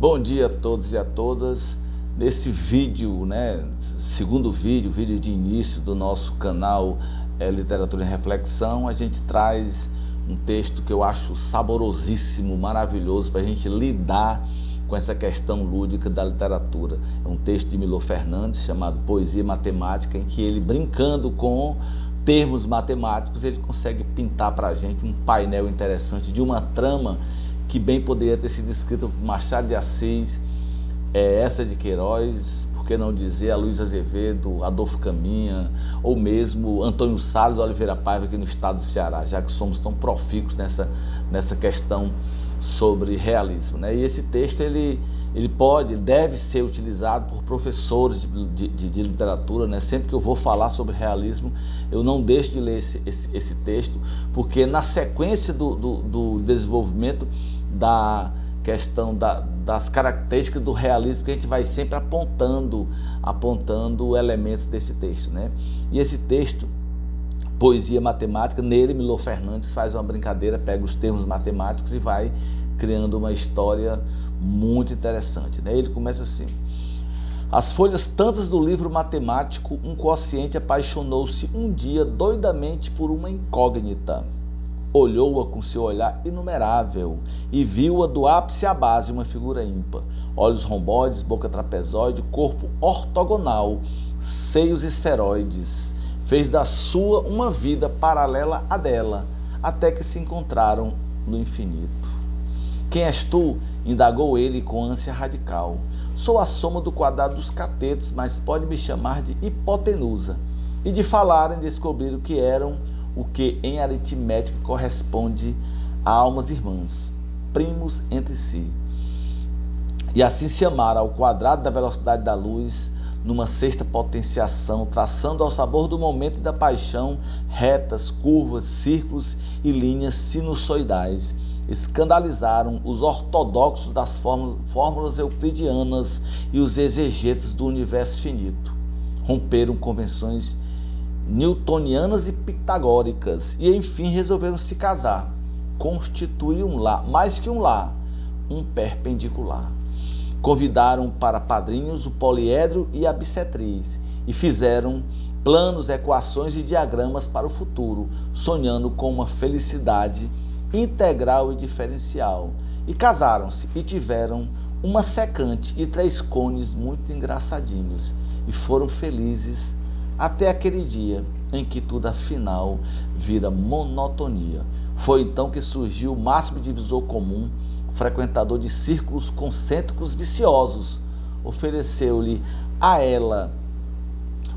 Bom dia a todos e a todas. Nesse vídeo, segundo vídeo de início do nosso canal Literatura em Reflexão, a gente traz um texto que eu acho saborosíssimo, maravilhoso para a gente lidar com essa questão lúdica da literatura. É um texto de Milor Fernandes chamado Poesia Matemática, em que ele, brincando com termos matemáticos, ele consegue pintar para a gente um painel interessante de uma trama que bem poderia ter sido escrita por Machado de Assis, essa de Queiroz, por que não dizer a Luiz Azevedo, Adolfo Caminha, ou mesmo Antônio Salles Oliveira Paiva aqui no estado do Ceará, já que somos tão profícuos nessa questão sobre realismo, E esse texto ele deve ser utilizado por professores de literatura, Sempre que eu vou falar sobre realismo, eu não deixo de ler esse texto, porque na sequência do desenvolvimento da questão das características do realismo, que a gente vai sempre apontando elementos desse texto, E esse texto, Poesia Matemática, nele Milor Fernandes faz uma brincadeira, pega os termos matemáticos e vai criando uma história muito interessante, Ele começa assim: as folhas tantas do livro matemático, um quociente apaixonou-se um dia doidamente por uma incógnita. Olhou-a com seu olhar inumerável e viu-a do ápice à base, uma figura ímpar. Olhos romboides, boca trapezoide, corpo ortogonal, seios esferoides. Fez da sua uma vida paralela à dela, até que se encontraram no infinito. Quem és tu? Indagou ele com ânsia radical. Sou a soma do quadrado dos catetos, mas pode me chamar de hipotenusa. E de falarem, descobrir o que eram, o que em aritmética corresponde a almas irmãs, primos entre si. E assim se amaram ao quadrado da velocidade da luz, numa sexta potenciação, traçando ao sabor do momento e da paixão retas, curvas, círculos e linhas sinusoidais. Escandalizaram os ortodoxos das fórmulas euclidianas e os exegetas do universo finito. Romperam convenções newtonianas e pitagóricas e enfim resolveram se casar. Constituir um lar, mais que um lar, um perpendicular. Convidaram para padrinhos o poliedro e a bissetriz e fizeram planos, equações e diagramas para o futuro, sonhando com uma felicidade integral e diferencial. E casaram-se e tiveram uma secante e 3 cones muito engraçadinhos e foram felizes até aquele dia em que tudo afinal vira monotonia. Foi então que surgiu o máximo divisor comum, frequentador de círculos concêntricos viciosos. Ofereceu-lhe a ela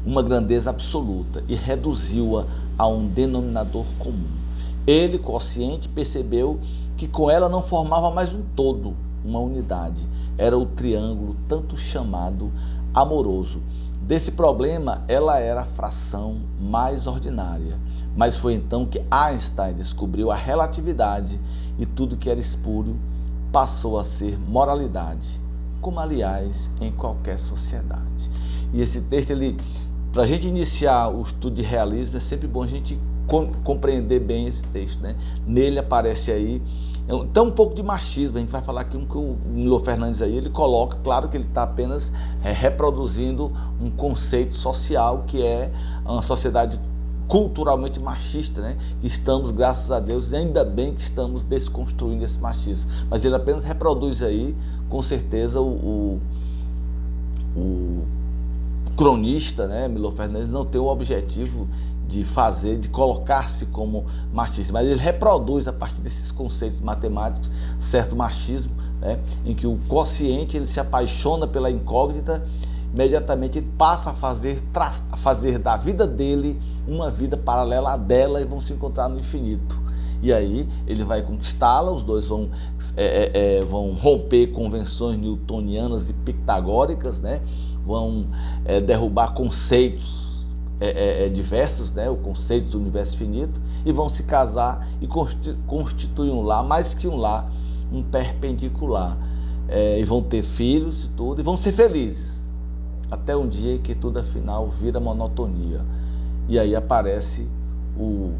uma grandeza absoluta e reduziu-a a um denominador comum. Ele, consciente, percebeu que com ela não formava mais um todo, uma unidade. Era o triângulo tanto chamado amoroso. Desse problema, ela era a fração mais ordinária. Mas foi então que Einstein descobriu a relatividade e tudo que era espúrio passou a ser moralidade, como aliás em qualquer sociedade. E esse texto, para a gente iniciar o estudo de realismo, é sempre bom a gente compreender bem esse texto, Nele aparece aí então um pouco de machismo. A gente vai falar aqui que o Milor Fernandes aí, ele coloca, claro que ele está apenas reproduzindo um conceito social que é uma sociedade culturalmente machista, que estamos, graças a Deus, e ainda bem que estamos desconstruindo esse machismo, mas ele apenas reproduz aí, com certeza, o cronista, Milor Fernandes, não tem o objetivo de colocar-se como machista, mas ele reproduz a partir desses conceitos matemáticos certo machismo, em que o quociente ele se apaixona pela incógnita, imediatamente ele passa a fazer da vida dele uma vida paralela à dela e vão se encontrar no infinito. E aí ele vai conquistá-la, os dois vão romper convenções newtonianas e pitagóricas, vão derrubar conceitos diversos, o conceito do universo finito, e vão se casar e constituir um lar, mais que um lar, um perpendicular, e vão ter filhos e tudo, e vão ser felizes, até um dia em que tudo afinal vira monotonia. E aí aparece o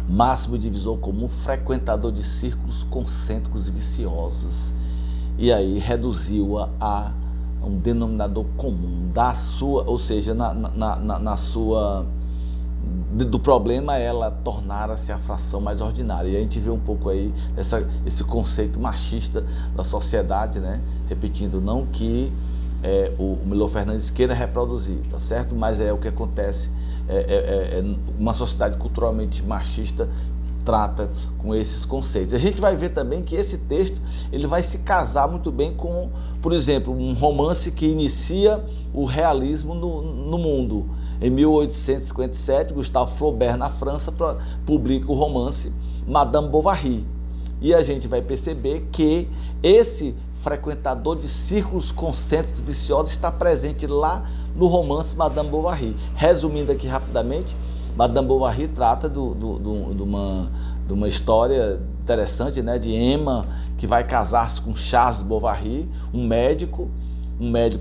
máximo divisor comum, frequentador de círculos concêntricos e viciosos. e aí reduziu-a a um denominador comum da sua, ou seja, na sua, do problema ela tornara-se a fração mais ordinária. E a gente vê um pouco aí esse conceito machista da sociedade, né? Repetindo, não que o Milor Fernandes queira reproduzir, tá certo? Mas é o que acontece, uma sociedade culturalmente machista trata com esses conceitos. A gente vai ver também que esse texto ele vai se casar muito bem com, por exemplo, um romance que inicia o realismo no mundo. Em 1857, Gustave Flaubert, na França, publica o romance Madame Bovary. E a gente vai perceber que esse frequentador de círculos concêntricos viciosos está presente lá no romance Madame Bovary. Resumindo aqui rapidamente, Madame Bovary trata de uma história interessante, né, de Emma, que vai casar-se com Charles Bovary, um médico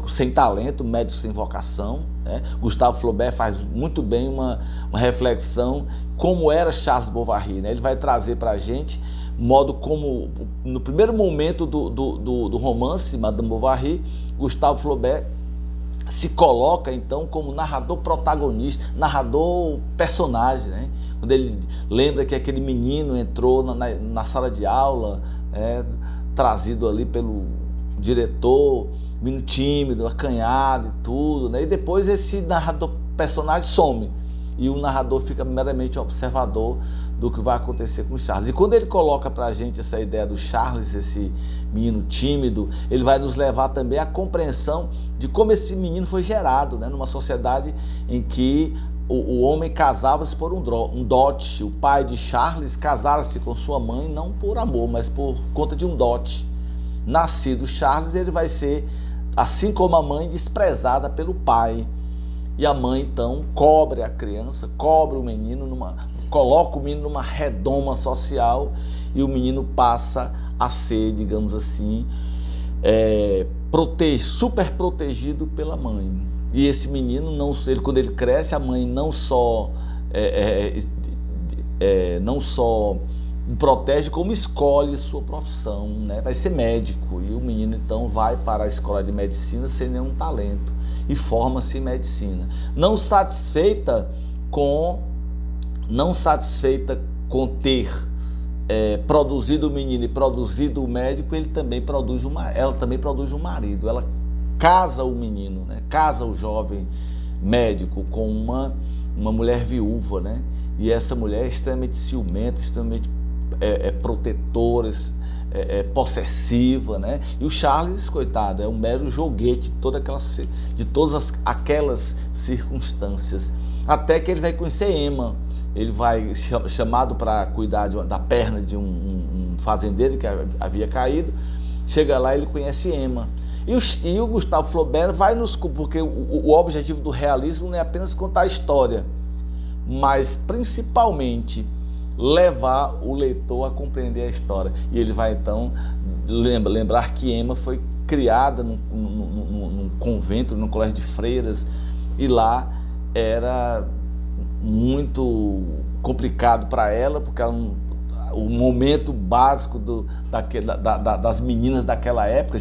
sem talento, um médico sem vocação, né? Gustave Flaubert faz muito bem uma reflexão como era Charles Bovary, né? Ele vai trazer para a gente modo como, no primeiro momento do romance Madame Bovary, Gustave Flaubert se coloca então como narrador protagonista, narrador personagem, né? Quando ele lembra que aquele menino entrou na sala de aula, trazido ali pelo diretor, menino tímido, acanhado e tudo, né? E depois esse narrador personagem some e o narrador fica meramente observador do que vai acontecer com o Charles. E quando ele coloca pra gente essa ideia do Charles, esse menino tímido, ele vai nos levar também à compreensão de como esse menino foi gerado, né? Numa sociedade em que o homem casava-se por um dote. O pai de Charles casara-se com sua mãe não por amor, mas por conta de um dote. Nascido Charles, ele vai ser, assim como a mãe, desprezada pelo pai. E a mãe então cobre a criança, cobre o menino, coloca o menino numa redoma social, e o menino passa a ser, digamos assim, super protegido pela mãe. E esse menino, quando ele cresce, a mãe não só protege, como escolhe sua profissão, né? Vai ser médico, e o menino então vai para a escola de medicina sem nenhum talento e forma-se em medicina. Não satisfeita com ter produzido o menino e produzido o médico, ela também produz um marido. Ela casa o menino, né? Casa o jovem médico com uma mulher viúva, né? E essa mulher é extremamente ciumenta, extremamente protetora, possessiva, né? E o Charles, coitado, é um mero joguete de todas aquelas circunstâncias. Até que ele vai conhecer Emma. Ele vai chamado para cuidar da perna de um fazendeiro que havia caído. Chega lá, ele conhece Emma. E o Gustave Flaubert porque o objetivo do realismo não é apenas contar a história, mas principalmente levar o leitor a compreender a história. E ele vai então lembrar que Emma foi criada num convento, num colégio de freiras, e lá era muito complicado para ela, porque o momento básico das meninas daquela época,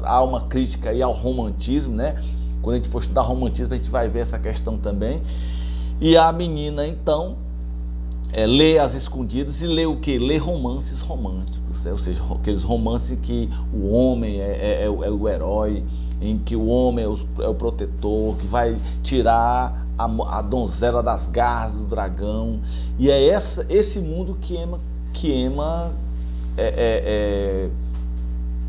há uma crítica aí ao romantismo, né? Quando a gente for estudar romantismo, a gente vai ver essa questão também. E a menina então lê às escondidas, e lê o quê? Lê romances românticos, ou seja, aqueles romances em que o homem é o herói, em que o homem é o protetor, que vai tirar a donzela das garras do dragão. E é esse mundo que Emma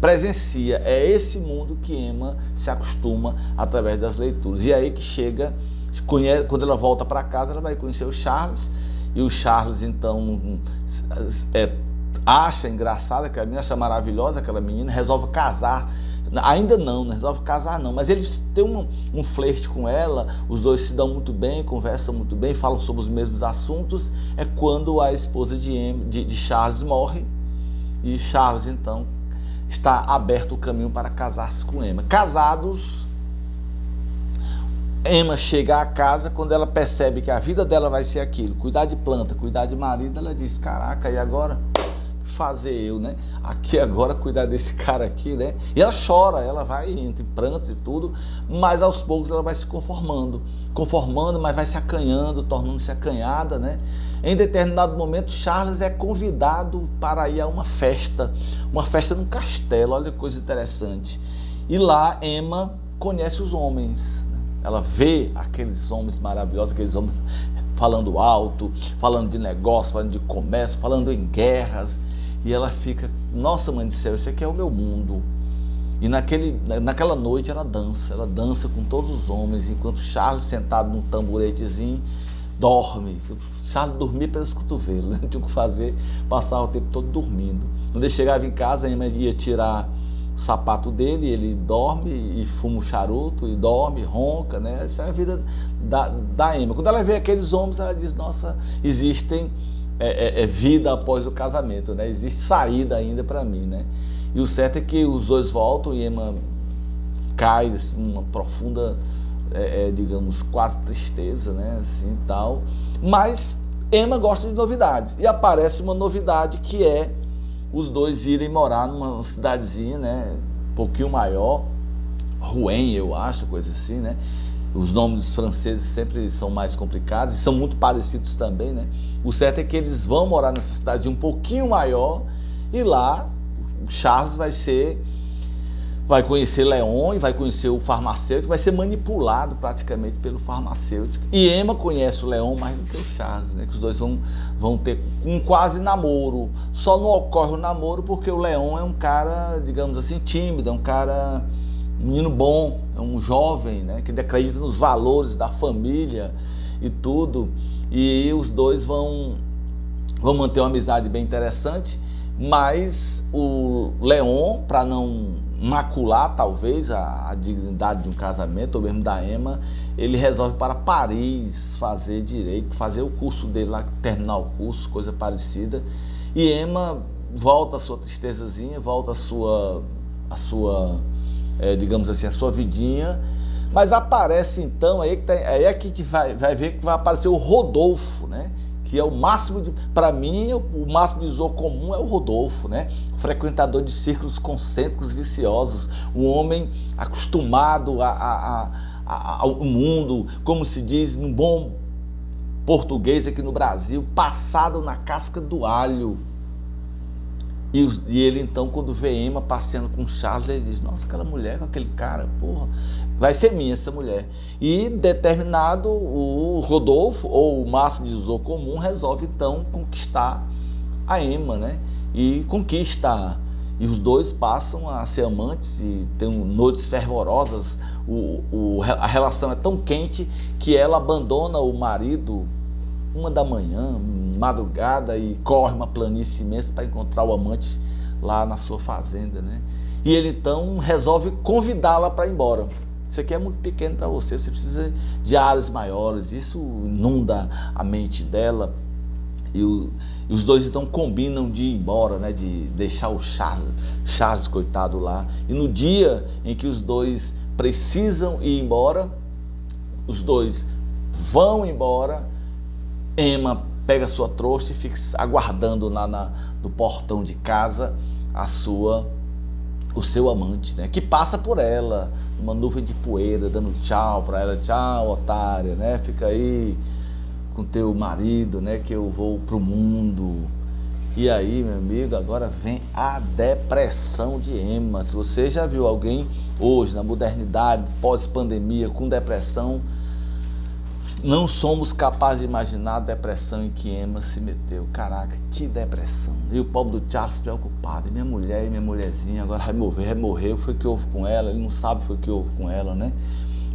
presencia, é esse mundo que Emma se acostuma através das leituras. E é aí que chega, quando ela volta para casa, ela vai conhecer o Charles, e o Charles então acha engraçada aquela menina, acha maravilhosa aquela menina, resolve casar. Ainda não resolve casar não, mas ele tem um flerte com ela, os dois se dão muito bem, conversam muito bem, falam sobre os mesmos assuntos. É quando a esposa de Charles morre, e Charles então está aberto o caminho para casar-se com Emma. Casados, Emma chega à casa. Quando ela percebe que a vida dela vai ser aquilo, cuidar de planta, cuidar de marido, ela diz: caraca, e agora? O que fazer eu, né? Aqui agora cuidar desse cara aqui, né? E ela chora, ela vai entre prantos e tudo, mas aos poucos ela vai se conformando, mas vai se acanhando, tornando-se acanhada, né? Em determinado momento, Charles é convidado para ir a uma festa num castelo, olha que coisa interessante. E lá Emma conhece os homens, né? Ela vê aqueles homens maravilhosos, aqueles homens falando alto, falando de negócio, falando de comércio, falando em guerras, e ela fica, nossa mãe do céu, esse aqui é o meu mundo. E naquela noite ela dança com todos os homens, enquanto Charles, sentado num tamboretezinho, dorme. Charles dormia pelos cotovelos, né? Não tinha o que fazer, passava o tempo todo dormindo. Quando ele chegava em casa, a Emma ia tirar o sapato dele, ele dorme e fuma um charuto, e dorme, ronca, né? Essa é a vida da Emma. Quando ela vê aqueles homens, ela diz, nossa, existem vida após o casamento, né? Existe saída ainda para mim, né? E o certo é que os dois voltam e Emma cai numa profunda, digamos, quase tristeza, né? Assim, tal. Mas Emma gosta de novidades, e aparece uma novidade que é os dois irem morar numa cidadezinha, né, um pouquinho maior, Rouen, eu acho, coisa assim, né? Os nomes dos franceses sempre são mais complicados e são muito parecidos também, né? O certo é que eles vão morar nessa cidadezinha um pouquinho maior, e lá Charles vai conhecer Léon e vai conhecer o farmacêutico, vai ser manipulado praticamente pelo farmacêutico. E Emma conhece o Léon mais do que o Charles, né? Que os dois vão ter um quase namoro. Só não ocorre o namoro porque o Léon é um cara, digamos assim, tímido, é um cara, um menino bom, é um jovem, né? Que acredita nos valores da família e tudo. E os dois vão manter uma amizade bem interessante, mas o Léon, para não macular talvez a dignidade de um casamento, ou mesmo da Emma, ele resolve para Paris fazer direito, fazer o curso dele lá, terminar o curso, coisa parecida. E Emma volta a sua tristezazinha, volta a sua digamos assim, a sua vidinha. Mas aparece então, aí é que vai ver que vai aparecer o Rodolfo, né? Que é o máximo para mim, o máximo de uso comum é o Rodolfo, né? Frequentador de círculos concêntricos viciosos, um homem acostumado ao mundo, como se diz num bom português aqui no Brasil, passado na casca do alho. E ele então, quando vê Emma passeando com Charles, ele diz, nossa, aquela mulher com aquele cara, porra, vai ser minha essa mulher. E determinado, o Rodolfo, ou o máximo de uso comum, resolve então conquistar a Emma, né? E conquista. E os dois passam a ser amantes e tem noites fervorosas. A relação é tão quente que ela abandona o marido 1 da manhã, madrugada, e corre uma planície imensa para encontrar o amante lá na sua fazenda, né? E ele então resolve convidá-la para ir embora. Isso aqui é muito pequeno para você, você precisa de áreas maiores. Isso inunda a mente dela, e os dois então combinam de ir embora, né? De deixar o Charles coitado lá. E no dia em que os dois precisam ir embora, os dois vão embora. Emma pega a sua trouxa e fica aguardando no portão de casa o seu amante, né? Que passa por ela, uma nuvem de poeira, dando tchau para ela, tchau, otária, né? Fica aí com teu marido, né? Que eu vou pro mundo. E aí, meu amigo, agora vem a depressão de Emma. Se você já viu alguém hoje, na modernidade, pós-pandemia, com depressão, não somos capazes de imaginar a depressão em que Emma se meteu. Caraca, que depressão. E o pobre do Charles preocupado. E minha mulher e minha mulherzinha agora vai morrer. Foi o que houve com ela. Ele não sabe foi o que houve com ela, né?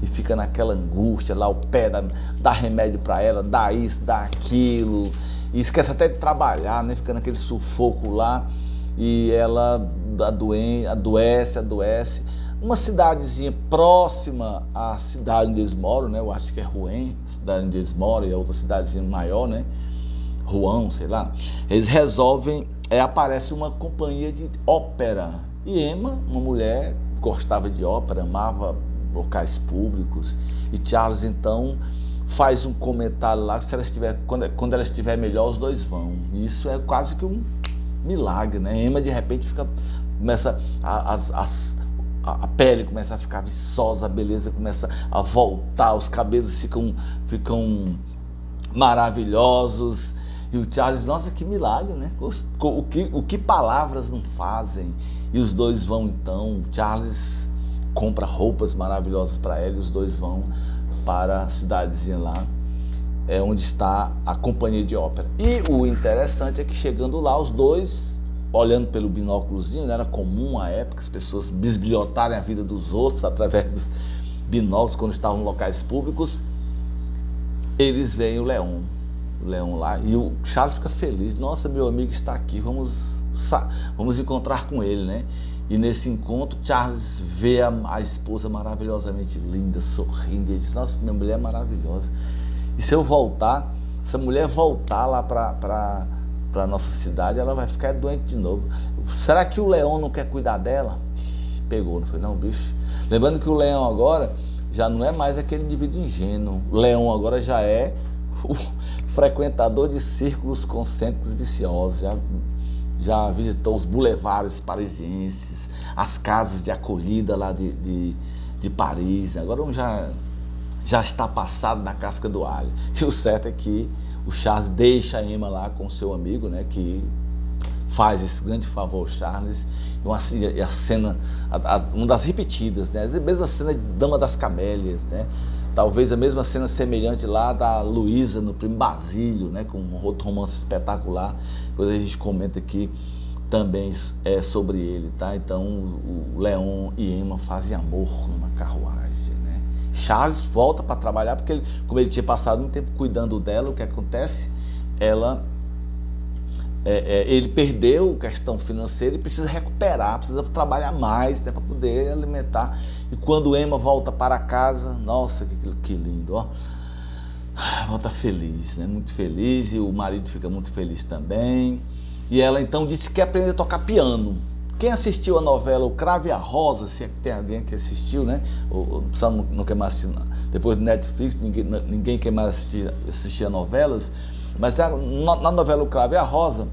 E fica naquela angústia lá, o pé, dá remédio para ela, dá isso, dá aquilo. E esquece até de trabalhar, né? Fica naquele sufoco lá. E ela adoece. Uma cidadezinha próxima à cidade onde eles moram, né? Eu acho que é Rouen, cidade onde eles moram, e a outra cidadezinha maior, né? Rouen, sei lá. Eles resolvem, aparece uma companhia de ópera. E Emma, uma mulher, gostava de ópera, amava locais públicos. E Charles, então, faz um comentário lá que se ela estiver, quando ela estiver melhor, os dois vão. E isso é quase que milagre, né? Emma de repente começa a pele começa a ficar viçosa, a beleza começa a voltar, os cabelos ficam maravilhosos. E o Charles, nossa, que milagre, né? O que palavras não fazem? E os dois vão então, o Charles compra roupas maravilhosas para ela e os dois vão para a cidadezinha lá, onde está a companhia de ópera. E o interessante é que chegando lá, os dois, olhando pelo binóculozinho, né, era comum à época as pessoas bisbilhotarem a vida dos outros através dos binóculos quando estavam em locais públicos. Eles veem o Leon lá, e o Charles fica feliz. Nossa, meu amigo está aqui, vamos encontrar com ele, né? E nesse encontro, Charles vê a esposa maravilhosamente linda, sorrindo, e ele diz, nossa, minha mulher é maravilhosa. E se eu voltar, se a mulher voltar lá para a nossa cidade, ela vai ficar doente de novo. Será que o Leon não quer cuidar dela? Pegou, não foi não, bicho? Lembrando que o Leon agora já não é mais aquele indivíduo ingênuo. O Leon agora já é o frequentador de círculos concêntricos viciosos. Já visitou os boulevards parisienses, as casas de acolhida lá de Paris. Agora já está passado na casca do alho. E o certo é que o Charles deixa a Emma lá com o seu amigo, né, que faz esse grande favor ao Charles. E a cena, uma das repetidas, né, a mesma cena de Dama das Camélias, né, talvez a mesma cena semelhante lá da Luísa no Primo Basílio, né, com um outro romance espetacular, depois a gente comenta aqui também sobre ele, tá? Então o Leon e Emma fazem amor numa carruagem, né? Charles volta para trabalhar porque como ele tinha passado um tempo cuidando dela, o que acontece? Ele perdeu questão financeira e precisa recuperar, precisa trabalhar mais, né, para poder alimentar. E quando Emma volta para casa, nossa, que lindo, ó. Volta feliz, né? Muito feliz, e o marido fica muito feliz também. E ela então disse que quer aprender a tocar piano. Quem assistiu a novela O Cravo e a Rosa, se é que tem alguém que assistiu, né? Ou não quer mais assistir, depois do Netflix, ninguém quer mais assistir a novelas. Mas na novela O Cravo e a Rosa,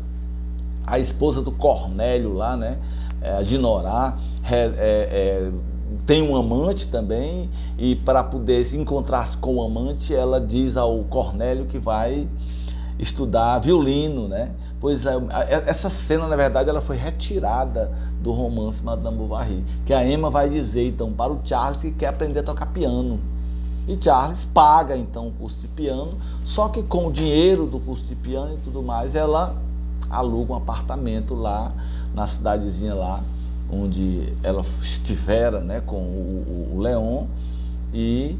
a esposa do Cornélio lá, né, a Ginorá, tem um amante também, e para poder se encontrar com o amante, ela diz ao Cornélio que vai estudar violino, né? Pois essa cena, na verdade, ela foi retirada do romance Madame Bovary, que a Emma vai dizer então para o Charles que quer aprender a tocar piano. E Charles paga então o curso de piano, só que com o dinheiro do curso de piano e tudo mais, ela aluga um apartamento lá na cidadezinha lá, onde ela estivera, né, com o Leon, e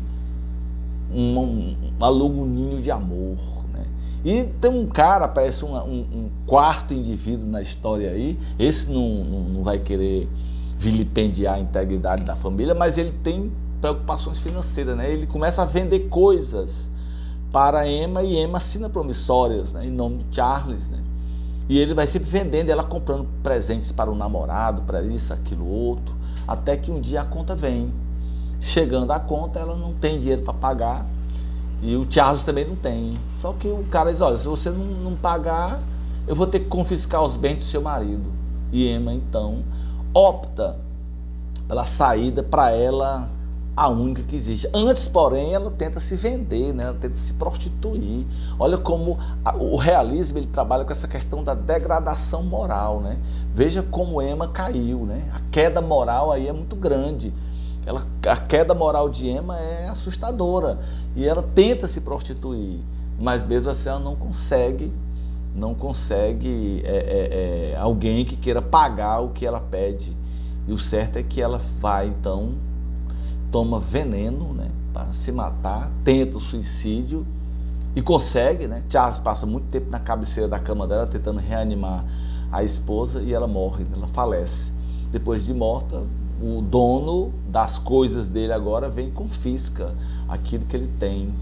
aluga um ninho de amor, né? E tem um cara, parece um quarto indivíduo na história aí, esse não vai querer vilipendiar a integridade da família, mas ele tem preocupações financeiras, né? Ele começa a vender coisas para Emma e Emma assina promissórias, né, em nome de Charles, né? E ele vai sempre vendendo, ela comprando presentes para o namorado, para isso, aquilo, outro, até que um dia a conta vem. Chegando a conta, ela não tem dinheiro para pagar e o Charles também não tem. Só que o cara diz, olha, se você não pagar, eu vou ter que confiscar os bens do seu marido. E Emma, então, opta pela saída para ela, a única que existe. Antes, porém, ela tenta se vender, né? Ela tenta se prostituir. Olha como o realismo ele trabalha com essa questão da degradação moral, né? Veja como Emma caiu, né? A queda moral aí é muito grande. A queda moral de Emma é assustadora e ela tenta se prostituir, mas mesmo assim ela não consegue alguém que queira pagar o que ela pede. E o certo é que ela vai então, toma veneno, né, para se matar, tenta o suicídio e consegue, né? Charles passa muito tempo na cabeceira da cama dela tentando reanimar a esposa e ela morre, ela falece. Depois de morta, o dono das coisas dele agora vem e confisca aquilo que ele tem.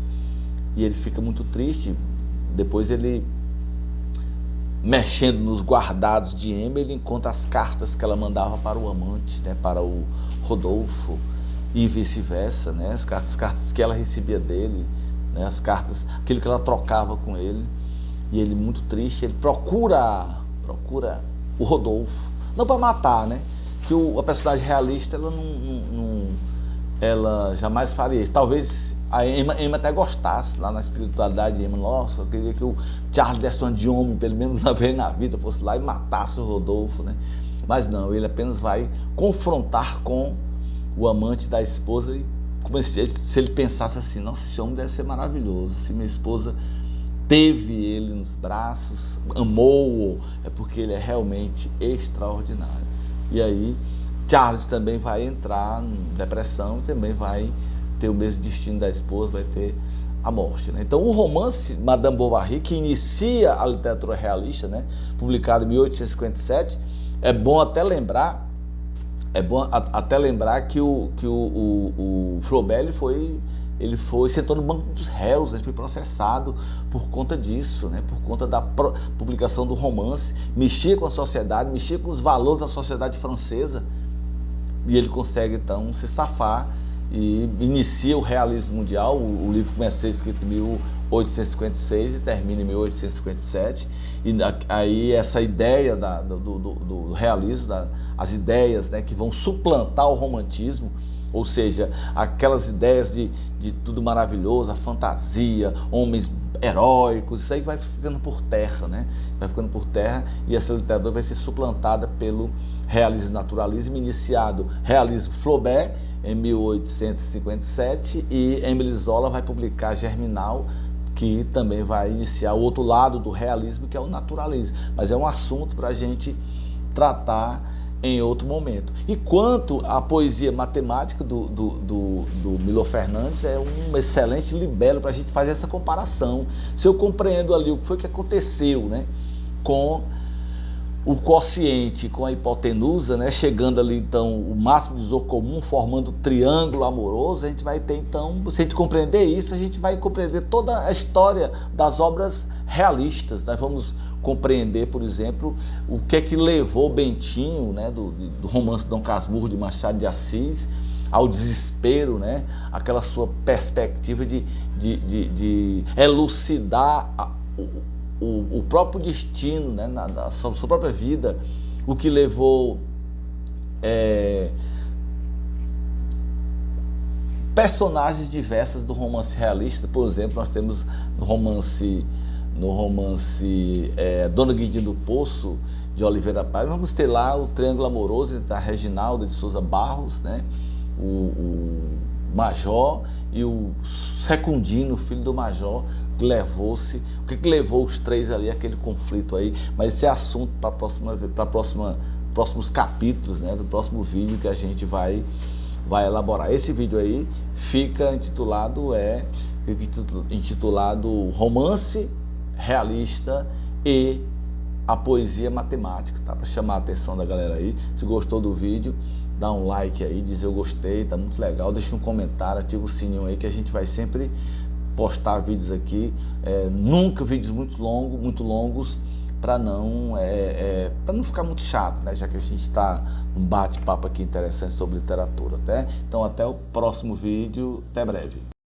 E ele fica muito triste. Depois ele, mexendo nos guardados de Emma, ele encontra as cartas que ela mandava para o amante, né, para o Rodolfo, e vice-versa, né, as cartas que ela recebia dele, né, as cartas, aquilo que ela trocava com ele. E ele, muito triste, ele procura o Rodolfo. Não para matar, né? Que a personagem realista, ela jamais faria isso. Talvez a Emma até gostasse, lá na espiritualidade de Emma. Nossa, eu queria que o Charles desse uma de homem, pelo menos uma vez na vida, fosse lá e matasse o Rodolfo, né? Mas não, ele apenas vai confrontar com o amante da esposa e como se ele pensasse assim, nossa, esse homem deve ser maravilhoso, se minha esposa teve ele nos braços, amou-o, é porque ele é realmente extraordinário. E aí Charles também vai entrar em depressão e também vai ter o mesmo destino da esposa, vai ter a morte, né? Então o romance Madame Bovary, que inicia a literatura realista, né, publicado em 1857, é bom até lembrar que o Flaubert ele sentou no banco dos réus, ele foi processado por conta disso, né? Por conta da publicação do romance, mexia com a sociedade, mexia com os valores da sociedade francesa, e ele consegue então se safar e inicia o realismo mundial. O livro começa a ser escrito em 1856 e termina em 1857, e aí essa ideia do realismo, as ideias, né, que vão suplantar o romantismo, ou seja, aquelas ideias de tudo maravilhoso, a fantasia, homens heróicos, isso aí vai ficando por terra, né? Vai ficando por terra, e essa literatura vai ser suplantada pelo realismo naturalismo, iniciado realismo Flaubert em 1857, e Émile Zola vai publicar Germinal, que também vai iniciar o outro lado do realismo, que é o naturalismo. Mas é um assunto para a gente tratar em outro momento. E quanto à poesia matemática do Milor Fernandes, é um excelente libelo para a gente fazer essa comparação. Se eu compreendo ali o que foi que aconteceu, né, com o quociente, com a hipotenusa, né, chegando ali então o máximo de comum, formando o triângulo amoroso, a gente vai ter então, se a gente compreender isso, a gente vai compreender toda a história das obras realistas. Nós vamos compreender, por exemplo, o que é que levou Bentinho, né, do romance Dom Casmurro de Machado de Assis, ao desespero, né, aquela sua perspectiva de elucidar o próprio destino, né, na sua própria vida, o que levou personagens diversas do romance realista. Por exemplo, nós temos no romance Dona Guidinha do Poço, de Oliveira Paiva, vamos ter lá o triângulo amoroso da Reginalda de Souza Barros, né, o Major e o Secundino, filho do Major, que levou-se, o que levou os três ali, aquele conflito aí. Mas esse é assunto para próximos capítulos, né, do próximo vídeo que a gente vai elaborar. Esse vídeo aí fica intitulado Romance Realista e a Poesia Matemática, tá? Para chamar a atenção da galera aí. Se gostou do vídeo, dá um like aí, diz eu gostei, tá muito legal, deixa um comentário, ativa o sininho aí, que a gente vai sempre postar vídeos aqui, nunca vídeos muito longos, para não ficar muito chato, né? Já que a gente está num bate-papo aqui interessante sobre literatura, tá? Então até o próximo vídeo, até breve.